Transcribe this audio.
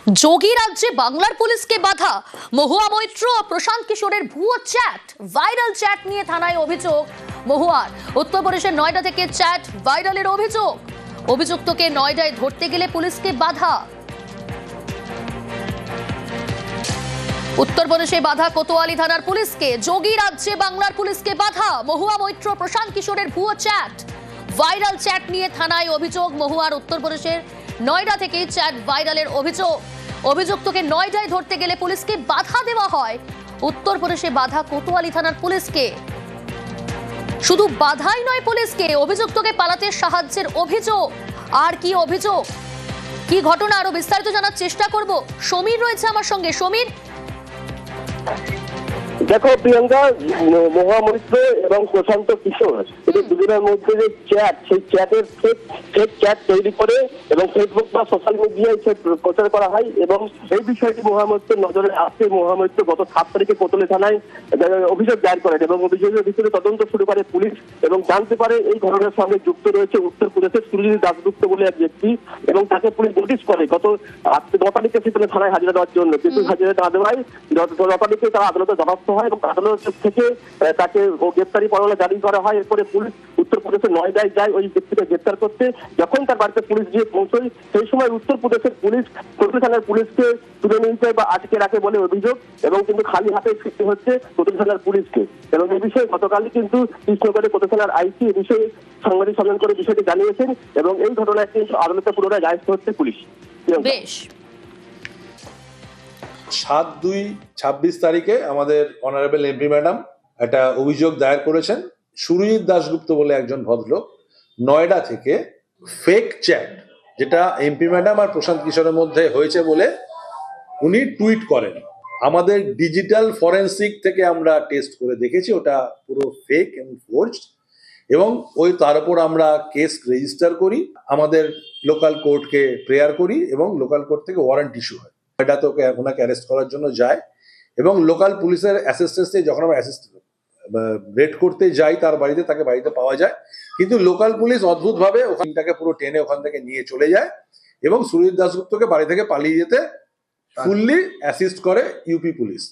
যোগী রাজ্যে বাংলার পুলিশকে বাধা। মহুয়া মৈত্র ও প্রশান্ত কিশোরের ভুয়ো চ্যাট, ভাইরাল চ্যাট নিয়ে থানায় অভিযোগ মহুয়ার। উত্তরপ্রদেশের নয়ডা থেকে চ্যাট ভাইরালের অভিযোগ। অভিযুক্তকে নয়ডায় ধরতে গেলে পুলিশকে বাধা। উত্তরপ্রদেশে বাধা কোতোয়ালি থানার পুলিশকে। যোগী রাজ্যে বাংলার পুলিশকে বাধা। মহুয়া মৈত্র প্রশান্ত কিশোরের ভুয়ো চ্যাট, ভাইরাল চ্যাট নিয়ে থানায় অভিযোগ মহুয়ার। উত্তরপ্রদেশের নয়ডা থেকে চ্যাট ভাইরালের অভিযোগ। অভিযুক্তকে নয়ডায় ধরতে গেলে পুলিশকে বাধা দেওয়া হয়। উত্তরপ্রদেশে বাধা কোতোয়ালি থানার পুলিশকে। শুধু বাধাই নয়, পুলিশকে অভিযুক্তকে পালাতে সাহায্যের অভিযোগ। আর কি অভিযোগ, কি ঘটনা, আরো বিস্তারিত জানার চেষ্টা করব। সমীর রয়েছে আমার সঙ্গে। সমীর, দেখো প্রিয়াঙ্কা, মহুয়া মৈত্র এবং প্রশান্ত কিশোর এদের দুজনের মধ্যে যে চ্যাট, সেই চ্যাটের ফেক চ্যাট তৈরি করে এবং ফেসবুক বা সোশ্যাল মিডিয়ায় প্রচার করা হয়। এবং এই বিষয়টি মহুয়া মৈত্রের নজরে আসতে মহুয়া মৈত্র গত 7 তারিখে কোতোয়ালি থানায় অভিযোগ দায়ের করেন এবং অভিযোগের ভিত্তিতে তদন্ত শুরু করে পুলিশ এবং জানতে পারে এই ঘটনার সঙ্গে যুক্ত রয়েছে উত্তরপ্রদেশের সুরজিৎ দাশগুপ্ত বলে এক ব্যক্তি। এবং তাকে পুলিশ নোটিশ করে গত 9 তারিখে সেখানে থানায় হাজিরা দেওয়ার জন্য, কিন্তু হাজিরা না দেওয়ায় 9 তারিখে তারা আদালতে দ্বারস্থ হয় এবং আদালত থেকে তাকে গ্রেপ্তারি পরোয়ানা জারি করা হয়। এরপরে পুলিশ উত্তরপ্রদেশের নয়ডায় যায় ওই ব্যক্তিকে গ্রেপ্তার করতে। যখন তার বাড়িতে পুলিশ গিয়ে পৌঁছয়, সেই সময় উত্তরপ্রদেশের পুলিশ কোতোয়ালি থানার পুলিশকে তুলে নিয়ে যায় বা আটকে রাখে বলে অভিযোগ। এবং কিন্তু খালি হাতে ফিরতে হচ্ছে কোতোয়ালি থানার পুলিশকে। এবং এই বিষয়ে গতকালই কিন্তু কৃষ্ণগড়ে কোতোয়ালি থানার আইসি এ বিষয়ে সাংবাদিক সম্মেলন করে বিষয়টি জানিয়েছেন এবং এই ঘটনায় কিন্তু আদালতে পুনরায় দায়িত্ব হচ্ছে পুলিশ। বেশ। 7/2/26 তারিখে আমাদের অনারেবল এমপি ম্যাডাম একটা অভিযোগ দায়ের করেছেন। সুরজিৎ দাশগুপ্ত বলে একজন ভদ্রলোক নয়ডা থেকে ফেক চ্যাট, যেটা এমপি ম্যাডাম আর প্রশান্ত কিশোরের মধ্যে হয়েছে বলে উনি টুইট করেন। আমাদের ডিজিটাল ফরেন্সিক থেকে আমরা টেস্ট করে দেখেছি ওটা পুরো ফেক এবং ফোর্জড, এবং তার উপর আমরা কেস রেজিস্টার করি, আমাদের লোকাল কোর্টকে প্রেয়ার করি এবং লোকাল কোর্ট থেকে ওয়ারেন্ট ইস্যু হয়। এটা তো ওনাকে অ্যারেস্ট করার জন্য যায় এবং লোকাল পুলিশের অ্যাসিস্ট্যান্সে যখন আমরা রেড করতে যাই তার বাড়িতে, তাকে বাড়িতে পাওয়া যায়, কিন্তু লোকাল পুলিশ অদ্ভুতভাবে ওখানটাকে পুরো টেনে ওখান থেকে নিয়ে চলে যায় এবং সুরজিৎ দাশগুপ্তকে বাড়ি থেকে পালিয়ে যেতে ফুললি অ্যাসিস্ট করে ইউপি পুলিশ।